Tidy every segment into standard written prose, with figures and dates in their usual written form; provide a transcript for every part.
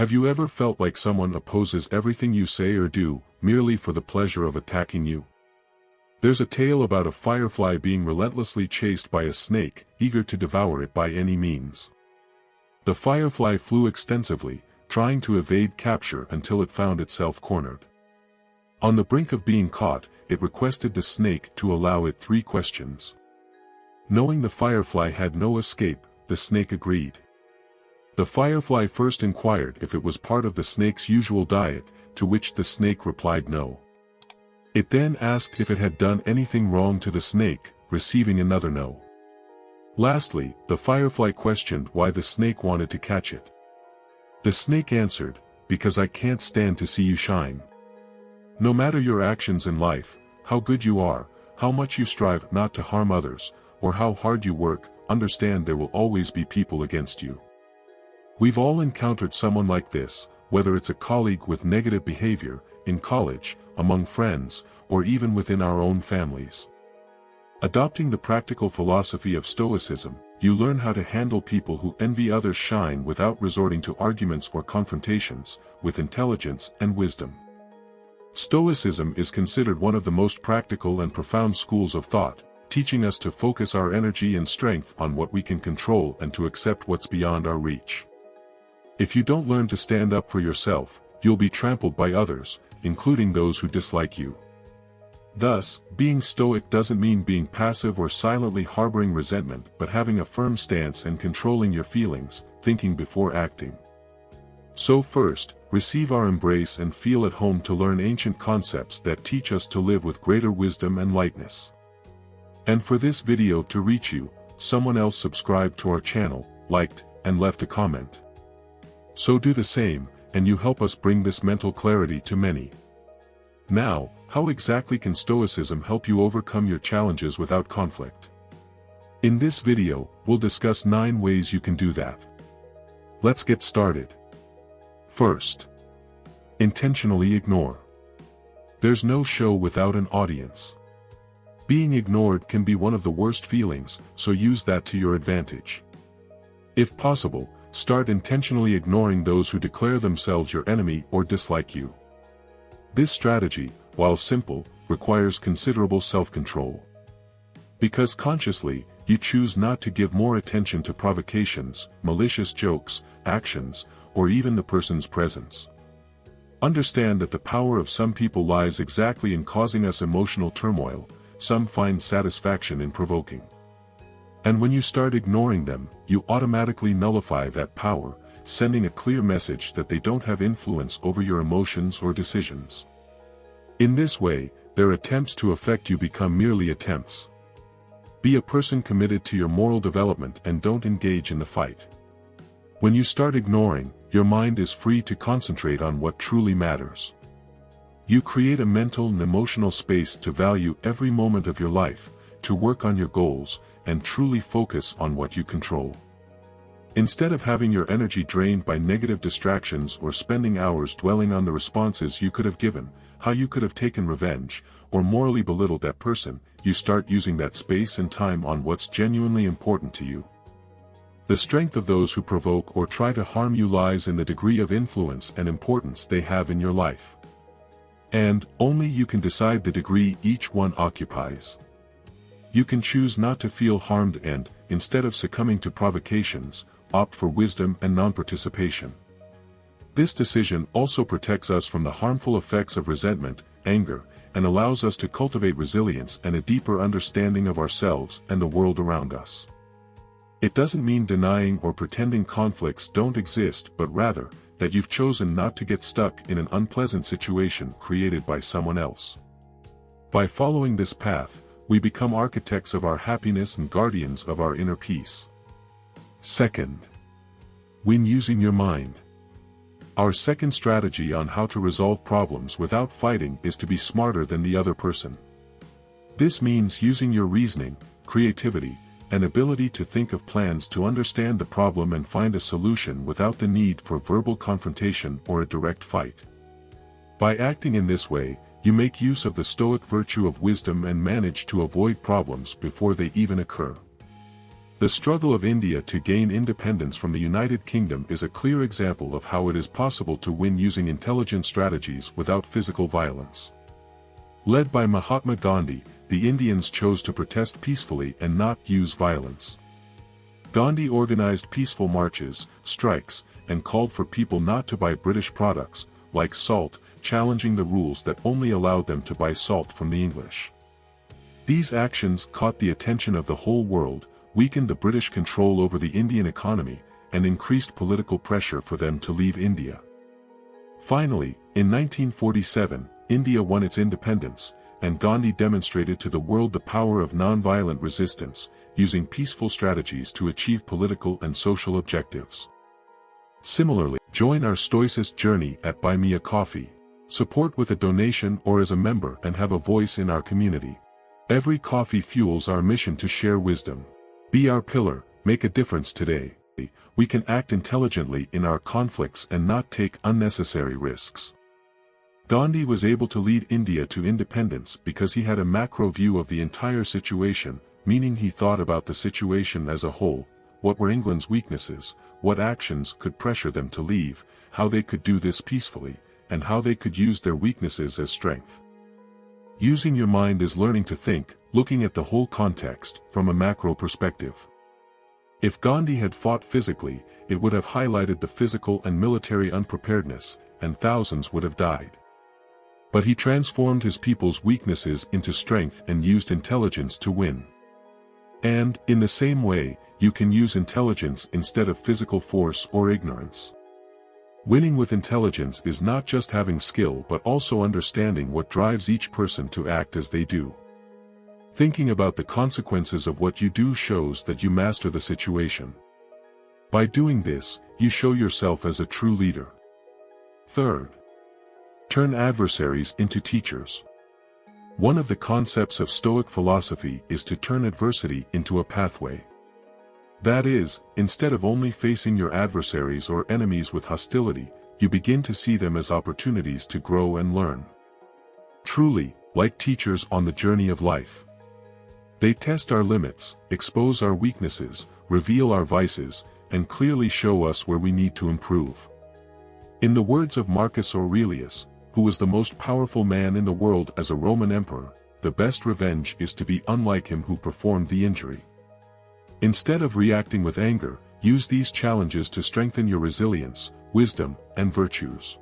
Have you ever felt like someone opposes everything you say or do, merely for the pleasure of attacking you? There's a tale about a firefly being relentlessly chased by a snake, eager to devour it by any means. The firefly flew extensively, trying to evade capture until it found itself cornered. On the brink of being caught, it requested the snake to allow it 3 questions. Knowing the firefly had no escape, the snake agreed. The firefly first inquired if it was part of the snake's usual diet, to which the snake replied no. It then asked if it had done anything wrong to the snake, receiving another no. Lastly, the firefly questioned why the snake wanted to catch it. The snake answered, "Because I can't stand to see you shine." No matter your actions in life, how good you are, how much you strive not to harm others, or how hard you work, understand there will always be people against you. We've all encountered someone like this, whether it's a colleague with negative behavior, in college, among friends, or even within our own families. Adopting the practical philosophy of Stoicism, you learn how to handle people who envy others' shine without resorting to arguments or confrontations, with intelligence and wisdom. Stoicism is considered one of the most practical and profound schools of thought, teaching us to focus our energy and strength on what we can control and to accept what's beyond our reach. If you don't learn to stand up for yourself, you'll be trampled by others, including those who dislike you. Thus, being stoic doesn't mean being passive or silently harboring resentment, but having a firm stance and controlling your feelings, thinking before acting. So first, receive our embrace and feel at home to learn ancient concepts that teach us to live with greater wisdom and lightness. And for this video to reach you, someone else subscribed to our channel, liked, and left a comment. So do the same, and you help us bring this mental clarity to many. Now, how exactly can Stoicism help you overcome your challenges without conflict? In this video, we'll discuss 9 ways you can do that. Let's get started. First, intentionally ignore. There's no show without an audience. Being ignored can be one of the worst feelings, so use that to your advantage. If possible, start intentionally ignoring those who declare themselves your enemy or dislike you. This strategy, while simple, requires considerable self-control. Because consciously, you choose not to give more attention to provocations, malicious jokes, actions, or even the person's presence. Understand that the power of some people lies exactly in causing us emotional turmoil. Some find satisfaction in provoking. And when you start ignoring them, you automatically nullify that power, sending a clear message that they don't have influence over your emotions or decisions. In this way, their attempts to affect you become merely attempts. Be a person committed to your moral development and don't engage in the fight. When you start ignoring, your mind is free to concentrate on what truly matters. You create a mental and emotional space to value every moment of your life, to work on your goals, and truly focus on what you control. Instead of having your energy drained by negative distractions or spending hours dwelling on the responses you could have given, how you could have taken revenge, or morally belittled that person, you start using that space and time on what's genuinely important to you. The strength of those who provoke or try to harm you lies in the degree of influence and importance they have in your life. And only you can decide the degree each one occupies. You can choose not to feel harmed and, instead of succumbing to provocations, opt for wisdom and non-participation. This decision also protects us from the harmful effects of resentment, anger, and allows us to cultivate resilience and a deeper understanding of ourselves and the world around us. It doesn't mean denying or pretending conflicts don't exist, but rather, that you've chosen not to get stuck in an unpleasant situation created by someone else. By following this path, we become architects of our happiness and guardians of our inner peace. Second, win using your mind. Our second strategy on how to resolve problems without fighting is to be smarter than the other person. This means using your reasoning, creativity, and ability to think of plans to understand the problem and find a solution without the need for verbal confrontation or a direct fight. By acting in this way, you make use of the Stoic virtue of wisdom and manage to avoid problems before they even occur. The struggle of India to gain independence from the United Kingdom is a clear example of how it is possible to win using intelligent strategies without physical violence. Led by Mahatma Gandhi, the Indians chose to protest peacefully and not use violence. Gandhi organized peaceful marches, strikes, and called for people not to buy British products, like salt, challenging the rules that only allowed them to buy salt from the English. These actions caught the attention of the whole world, weakened the British control over the Indian economy, and increased political pressure for them to leave India. Finally, in 1947, India won its independence, and Gandhi demonstrated to the world the power of non-violent resistance, using peaceful strategies to achieve political and social objectives. Similarly, join our Stoicist journey at Buy Me a Coffee. Support with a donation or as a member and have a voice in our community. Every coffee fuels our mission to share wisdom. Be our pillar, make a difference today. We can act intelligently in our conflicts and not take unnecessary risks. Gandhi was able to lead India to independence because he had a macro view of the entire situation, meaning he thought about the situation as a whole, what were England's weaknesses, what actions could pressure them to leave, how they could do this peacefully, and how they could use their weaknesses as strength. Using your mind is learning to think, looking at the whole context, from a macro perspective. If Gandhi had fought physically, it would have highlighted the physical and military unpreparedness, and thousands would have died. But he transformed his people's weaknesses into strength and used intelligence to win. And, in the same way, you can use intelligence instead of physical force or ignorance. Winning with intelligence is not just having skill but also understanding what drives each person to act as they do. Thinking about the consequences of what you do shows that you master the situation. By doing this, you show yourself as a true leader. Third, turn adversaries into teachers. One of the concepts of Stoic philosophy is to turn adversity into a pathway. That is, instead of only facing your adversaries or enemies with hostility, you begin to see them as opportunities to grow and learn. Truly, like teachers on the journey of life. They test our limits, expose our weaknesses, reveal our vices, and clearly show us where we need to improve. In the words of Marcus Aurelius, who was the most powerful man in the world as a Roman emperor, the best revenge is to be unlike him who performed the injury. Instead of reacting with anger, use these challenges to strengthen your resilience, wisdom, and virtues.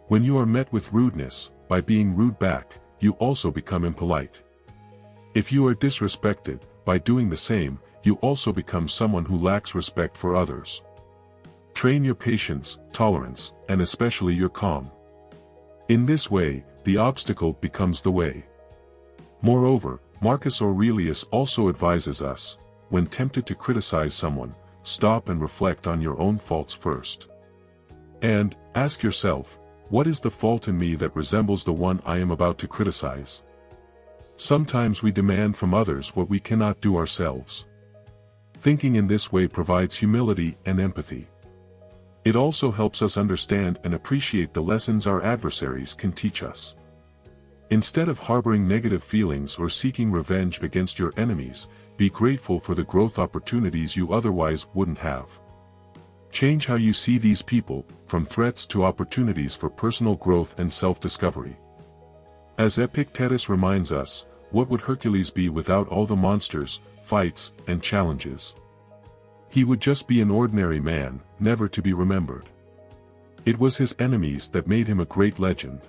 When you are met with rudeness, by being rude back, you also become impolite. If you are disrespected, by doing the same, you also become someone who lacks respect for others. Train your patience, tolerance, and especially your calm. In this way, the obstacle becomes the way. Moreover, Marcus Aurelius also advises us, when tempted to criticize someone, stop and reflect on your own faults first. And, ask yourself, what is the fault in me that resembles the one I am about to criticize? Sometimes we demand from others what we cannot do ourselves. Thinking in this way provides humility and empathy. It also helps us understand and appreciate the lessons our adversaries can teach us. Instead of harboring negative feelings or seeking revenge against your enemies, be grateful for the growth opportunities you otherwise wouldn't have. Change how you see these people, from threats to opportunities for personal growth and self-discovery. As Epictetus reminds us, what would Hercules be without all the monsters, fights, and challenges? He would just be an ordinary man, never to be remembered. It was his enemies that made him a great legend.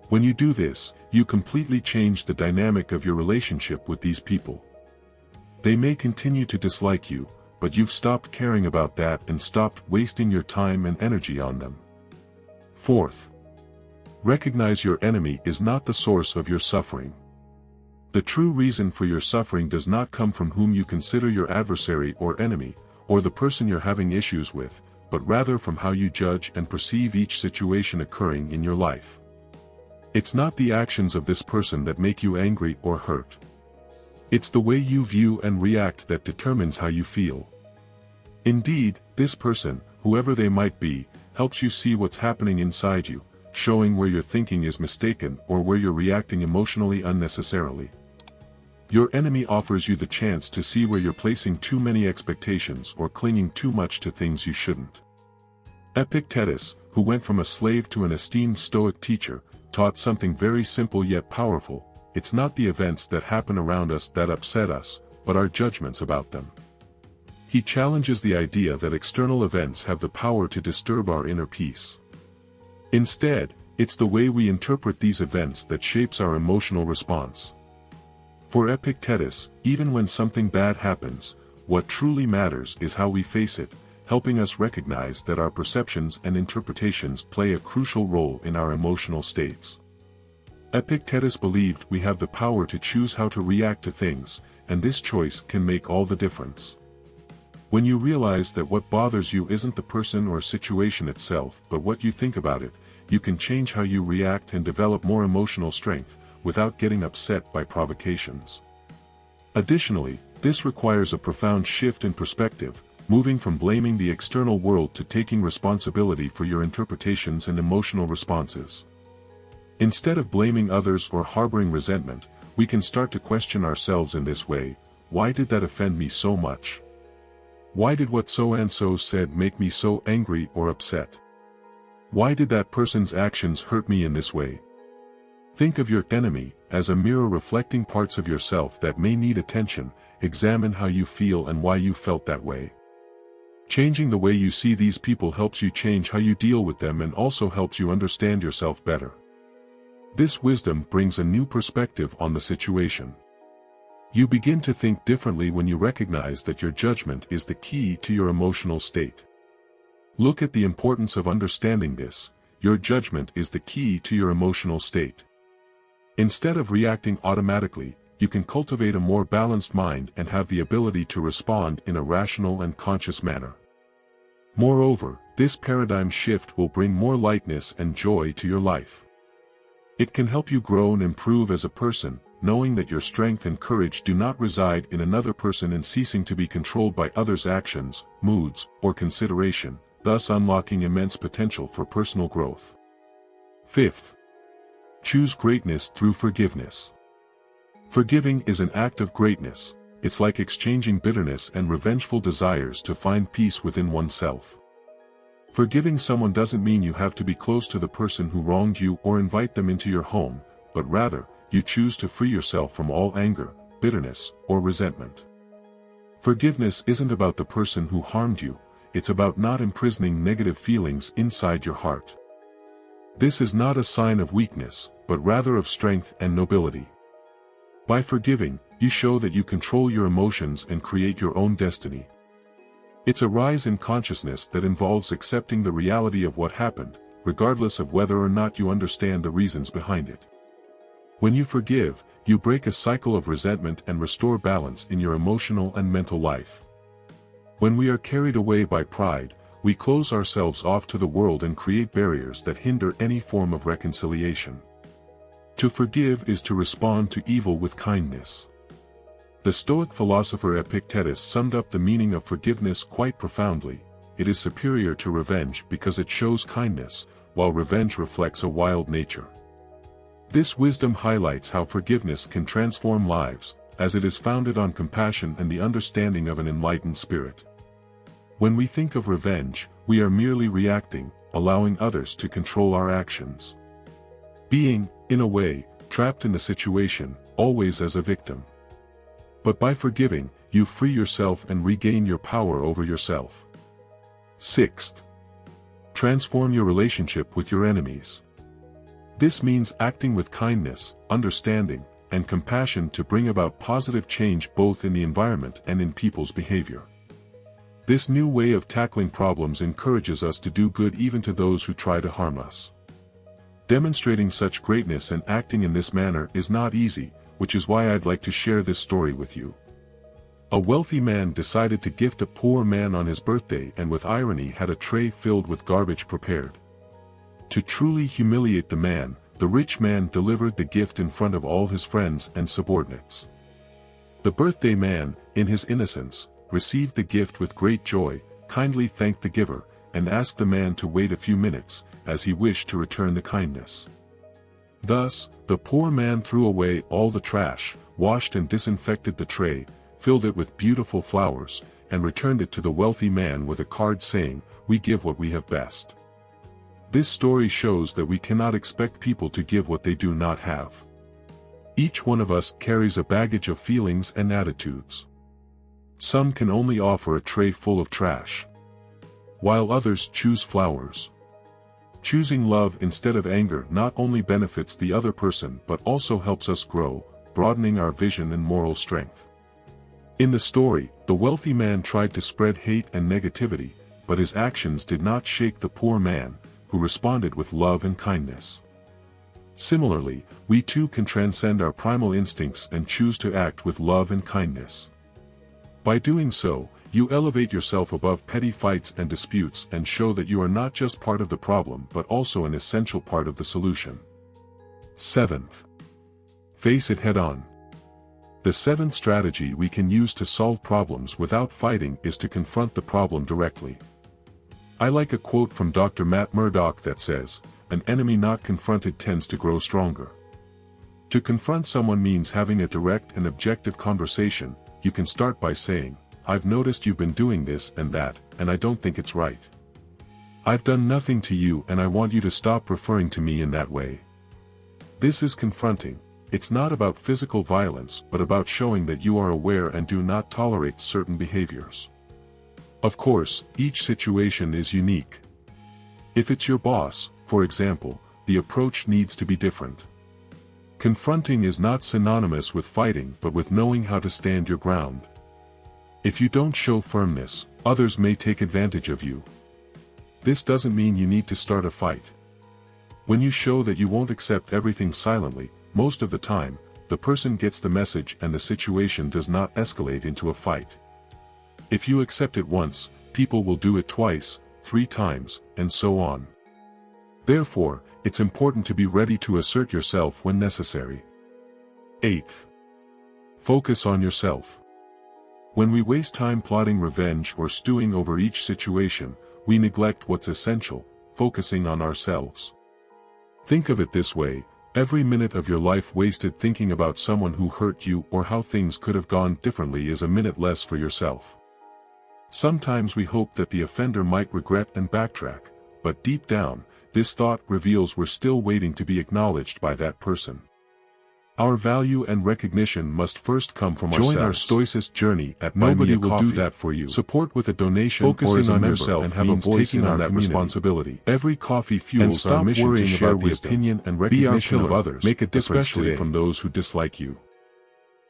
When you do this, you completely change the dynamic of your relationship with these people. They may continue to dislike you, but you've stopped caring about that and stopped wasting your time and energy on them. Fourth, recognize your enemy is not the source of your suffering. The true reason for your suffering does not come from whom you consider your adversary or enemy, or the person you're having issues with, but rather from how you judge and perceive each situation occurring in your life. It's not the actions of this person that make you angry or hurt. It's the way you view and react that determines how you feel. Indeed, this person, whoever they might be, helps you see what's happening inside you, showing where your thinking is mistaken or where you're reacting emotionally unnecessarily. Your enemy offers you the chance to see where you're placing too many expectations or clinging too much to things you shouldn't. Epictetus, who went from a slave to an esteemed Stoic teacher, taught something very simple yet powerful: it's not the events that happen around us that upset us, but our judgments about them. He challenges the idea that external events have the power to disturb our inner peace. Instead, it's the way we interpret these events that shapes our emotional response. For Epictetus, even when something bad happens, what truly matters is how we face it, helping us recognize that our perceptions and interpretations play a crucial role in our emotional states. Epictetus believed we have the power to choose how to react to things, and this choice can make all the difference. When you realize that what bothers you isn't the person or situation itself but what you think about it, you can change how you react and develop more emotional strength, without getting upset by provocations. Additionally, this requires a profound shift in perspective, moving from blaming the external world to taking responsibility for your interpretations and emotional responses. Instead of blaming others or harboring resentment, we can start to question ourselves in this way: why did that offend me so much? Why did what so-and-so said make me so angry or upset? Why did that person's actions hurt me in this way? Think of your enemy as a mirror reflecting parts of yourself that may need attention. Examine how you feel and why you felt that way. Changing the way you see these people helps you change how you deal with them and also helps you understand yourself better. This wisdom brings a new perspective on the situation. You begin to think differently when you recognize that your judgment is the key to your emotional state. Look at the importance of understanding this: your judgment is the key to your emotional state. Instead of reacting automatically, you can cultivate a more balanced mind and have the ability to respond in a rational and conscious manner. Moreover, this paradigm shift will bring more lightness and joy to your life. It can help you grow and improve as a person, knowing that your strength and courage do not reside in another person and ceasing to be controlled by others' actions, moods, or consideration, thus unlocking immense potential for personal growth. Fifth, choose greatness through forgiveness. Forgiving is an act of greatness. It's like exchanging bitterness and revengeful desires to find peace within oneself. Forgiving someone doesn't mean you have to be close to the person who wronged you or invite them into your home, but rather, you choose to free yourself from all anger, bitterness, or resentment. Forgiveness isn't about the person who harmed you, it's about not imprisoning negative feelings inside your heart. This is not a sign of weakness, but rather of strength and nobility. By forgiving, you show that you control your emotions and create your own destiny. It's a rise in consciousness that involves accepting the reality of what happened, regardless of whether or not you understand the reasons behind it. When you forgive, you break a cycle of resentment and restore balance in your emotional and mental life. When we are carried away by pride, we close ourselves off to the world and create barriers that hinder any form of reconciliation. To forgive is to respond to evil with kindness. The Stoic philosopher Epictetus summed up the meaning of forgiveness quite profoundly: it is superior to revenge because it shows kindness, while revenge reflects a wild nature. This wisdom highlights how forgiveness can transform lives, as it is founded on compassion and the understanding of an enlightened spirit. When we think of revenge, we are merely reacting, allowing others to control our actions. Being, in a way, trapped in the situation, always as a victim. But by forgiving, you free yourself and regain your power over yourself. Sixth, transform your relationship with your enemies. This means acting with kindness, understanding, and compassion to bring about positive change both in the environment and in people's behavior. This new way of tackling problems encourages us to do good even to those who try to harm us. Demonstrating such greatness and acting in this manner is not easy, which is why I'd like to share this story with you. A wealthy man decided to gift a poor man on his birthday and with irony had a tray filled with garbage prepared. To truly humiliate the man, the rich man delivered the gift in front of all his friends and subordinates. The birthday man, in his innocence, received the gift with great joy, kindly thanked the giver, and asked the man to wait a few minutes, as he wished to return the kindness. Thus, the poor man threw away all the trash, washed and disinfected the tray, filled it with beautiful flowers, and returned it to the wealthy man with a card saying, "We give what we have best." This story shows that we cannot expect people to give what they do not have. Each one of us carries a baggage of feelings and attitudes. Some can only offer a tray full of trash, while others choose flowers. Choosing love instead of anger not only benefits the other person but also helps us grow, broadening our vision and moral strength. In the story, the wealthy man tried to spread hate and negativity, but his actions did not shake the poor man, who responded with love and kindness. Similarly, we too can transcend our primal instincts and choose to act with love and kindness. By doing so, you elevate yourself above petty fights and disputes and show that you are not just part of the problem but also an essential part of the solution. 7th. Face it head-on. The 7th strategy we can use to solve problems without fighting is to confront the problem directly. I like a quote from Dr. Matt Murdock that says, "An enemy not confronted tends to grow stronger." To confront someone means having a direct and objective conversation. You can start by saying, "I've noticed you've been doing this and that, and I don't think it's right. I've done nothing to you and I want you to stop referring to me in that way." This is confronting. It's not about physical violence but about showing that you are aware and do not tolerate certain behaviors. Of course, each situation is unique. If it's your boss, for example, the approach needs to be different. Confronting is not synonymous with fighting but with knowing how to stand your ground. If you don't show firmness, others may take advantage of you. This doesn't mean you need to start a fight. When you show that you won't accept everything silently, most of the time, the person gets the message and the situation does not escalate into a fight. If you accept it once, people will do it twice, 3 times, and so on. Therefore, it's important to be ready to assert yourself when necessary. 8th. Focus on yourself. When we waste time plotting revenge or stewing over each situation, we neglect what's essential, focusing on ourselves. Think of it this way: every minute of your life wasted thinking about someone who hurt you or how things could have gone differently is a minute less for yourself. Sometimes we hope that the offender might regret and backtrack, but deep down, this thought reveals we're still waiting to be acknowledged by that person. Our value and recognition must first come from ourselves. Join our Stoicist journey at Nobody Will Do That For You. Support with a donation. Focusing on yourself and have a voice taking on that responsibility. Every coffee fuels our mission to share the opinion and recognition of others, make a difference especially from those who dislike you.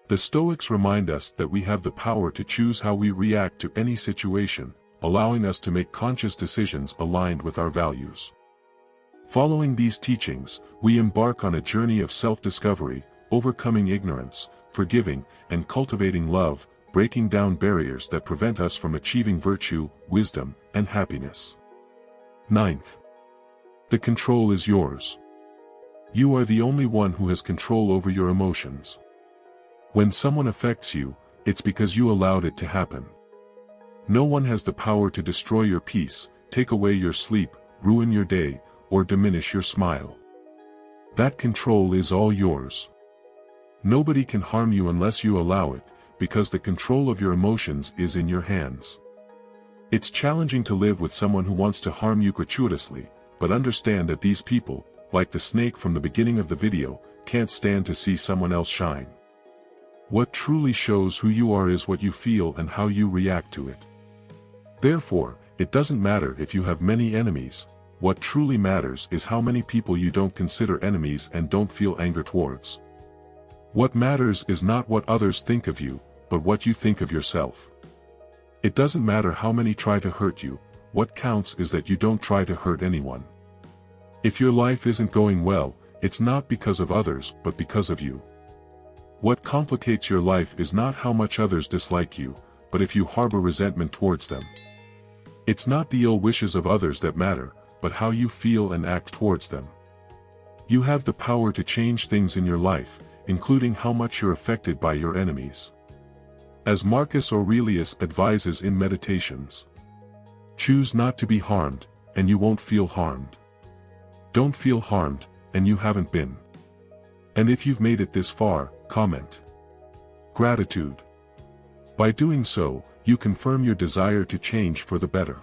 The Stoics remind us that we have the power to choose how we react to any situation, allowing us to make conscious decisions aligned with our values. Following these teachings, we embark on a journey of self-discovery, overcoming ignorance, forgiving, and cultivating love, breaking down barriers that prevent us from achieving virtue, wisdom, and happiness. 9th. The control is yours. You are the only one who has control over your emotions. When someone affects you, it's because you allowed it to happen. No one has the power to destroy your peace, take away your sleep, ruin your day, or diminish your smile. That control is all yours. Nobody can harm you unless you allow it, because the control of your emotions is in your hands. It's challenging to live with someone who wants to harm you gratuitously, but understand that these people, like the snake from the beginning of the video, can't stand to see someone else shine. What truly shows who you are is what you feel and how you react to it. Therefore, it doesn't matter if you have many enemies. What truly matters is how many people you don't consider enemies and don't feel anger towards. What matters is not what others think of you, but what you think of yourself. It doesn't matter how many try to hurt you, what counts is that you don't try to hurt anyone. If your life isn't going well, it's not because of others but because of you. What complicates your life is not how much others dislike you, but if you harbor resentment towards them. It's not the ill wishes of others that matter, but how you feel and act towards them. You have the power to change things in your life, including how much you're affected by your enemies. As Marcus Aurelius advises in Meditations, choose not to be harmed, and you won't feel harmed. Don't feel harmed, and you haven't been. And if you've made it this far, comment gratitude. By doing so, you confirm your desire to change for the better.